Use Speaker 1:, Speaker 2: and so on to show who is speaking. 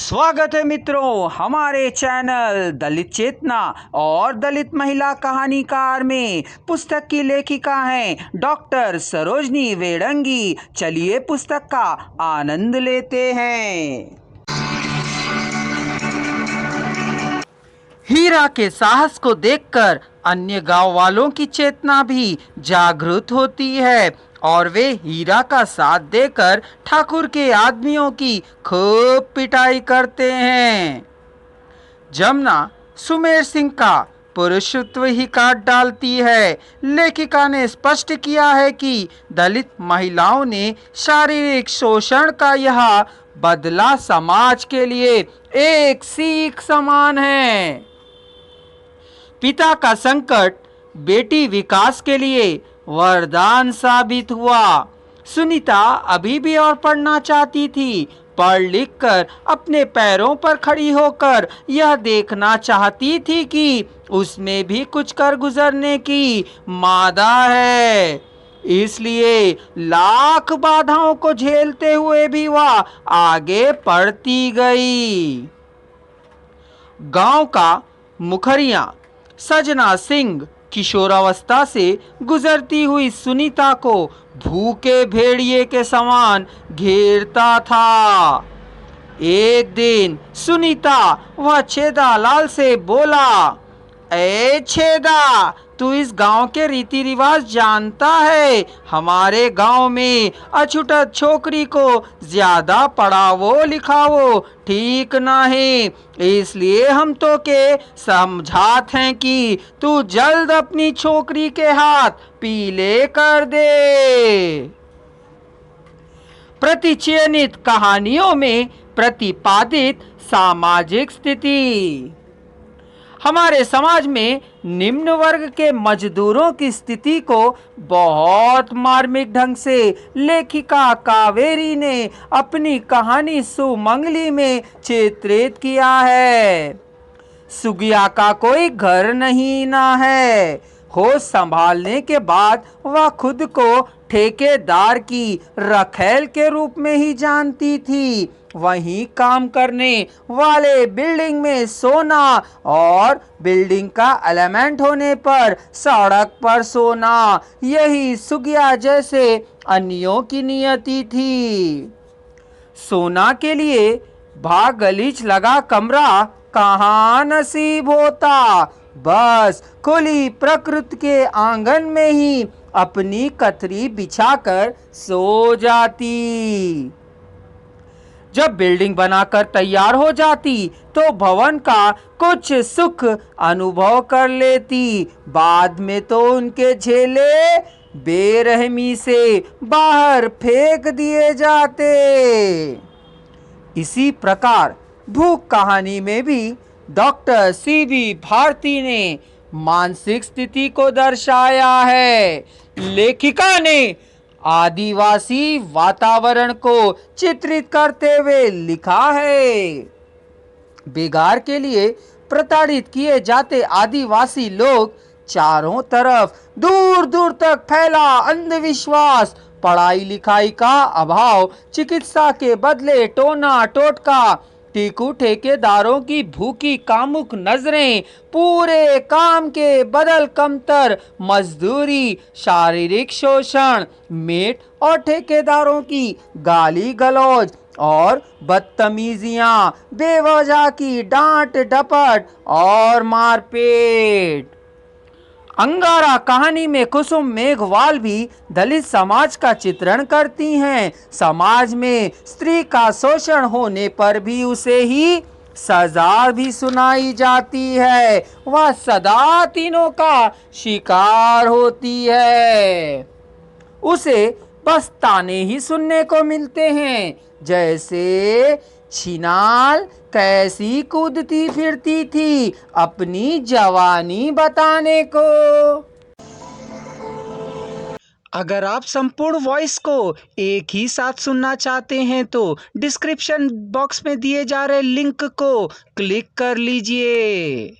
Speaker 1: स्वागत है मित्रों हमारे चैनल दलित चेतना और दलित महिला कहानीकार में। पुस्तक की लेखिका हैं डॉक्टर सरोजनी वेडंगी। चलिए पुस्तक का आनंद लेते हैं। हीरा के साहस को देखकर अन्य गांव वालों की चेतना भी जागृत होती है और वे हीरा का साथ देकर ठाकुर के आदमियों की खूब पिटाई करते हैं। जमुना सुमेर सिंह का पुरुषत्व ही काट डालती है। लेखिका ने स्पष्ट किया है कि दलित महिलाओं ने शारीरिक शोषण का यह बदला समाज के लिए एक सीख समान है। पिता का संकट बेटी विकास के लिए वरदान साबित हुआ। सुनीता अभी भी और पढ़ना चाहती थी। पढ़ लिख कर अपने पैरों पर खड़ी होकर यह देखना चाहती थी कि उसमें भी कुछ कर गुजरने की मादा है। इसलिए लाख बाधाओं को झेलते हुए भी वह आगे बढ़ती गई। गांव का मुखरिया सजना सिंह किशोरावस्था से गुजरती हुई सुनीता को भूखे भेड़िए के समान घेरता था। एक दिन सुनीता वह छेदा लाल से बोला, ए छेदा, तू इस गांव के रीति रिवाज जानता है। हमारे गांव में अछूतत छोकरी को ज्यादा पढ़ावो लिखावो ठीक नहीं। इसलिए हम तो के समझात हैं कि तू जल्द अपनी छोकरी के हाथ पीले कर दे। प्रतिचयनित कहानियों में प्रतिपादित सामाजिक स्थिति। हमारे समाज में निम्न वर्ग के मजदूरों की स्थिति को बहुत मार्मिक ढंग से लेखिका कावेरी ने अपनी कहानी सुमंगली में चित्रित किया है। सुगिया का कोई घर नहीं ना है। होश संभालने के बाद वह खुद को ठेकेदार की रखैल के रूप में ही जानती थी। वहीं काम करने वाले बिल्डिंग में सोना और बिल्डिंग का एलिमेंट होने पर सड़क पर सोना, यही सुगिया जैसे अन्यों की नियति थी। सोना के लिए भाग गलीच लगा कमरा कहाँ नसीब होता। बस खुली प्रकृति के आंगन में ही अपनी कतरी बिछाकर सो जाती। जब बिल्डिंग बनाकर तैयार हो जाती तो भवन का कुछ सुख अनुभव कर लेती। बाद में तो उनके झेले बेरहमी से बाहर फेंक दिए जाते। इसी प्रकार भूख कहानी में भी डॉक्टर सीबी भारती ने मानसिक स्थिति को दर्शाया है। लेखिका ने आदिवासी वातावरण को चित्रित करते हुए लिखा है, बेगार के लिए प्रताड़ित किए जाते आदिवासी लोग, चारों तरफ दूर दूर तक फैला अंधविश्वास, पढ़ाई लिखाई का अभाव, चिकित्सा के बदले टोना टोटका, टीकू ठेकेदारों की भूखी कामुक नजरें, पूरे काम के बदल कमतर मजदूरी, शारीरिक शोषण, मेट और ठेकेदारों की गाली गलौज और बदतमीजियां, बेवजह की डांट डपट और मारपीट। अंगारा कहानी में कुसुम मेघवाल भी दलित समाज का चित्रण करती हैं। समाज में स्त्री का शोषण होने पर भी उसे ही सजा भी सुनाई जाती है। वह सदा तीनों का शिकार होती है। उसे बस ताने ही सुनने को मिलते हैं, जैसे छिनाल कैसी कूदती फिरती थी अपनी जवानी बताने को। अगर आप संपूर्ण वॉइस को एक ही साथ सुनना चाहते हैं तो डिस्क्रिप्शन बॉक्स में दिए जा रहे लिंक को क्लिक कर लीजिए।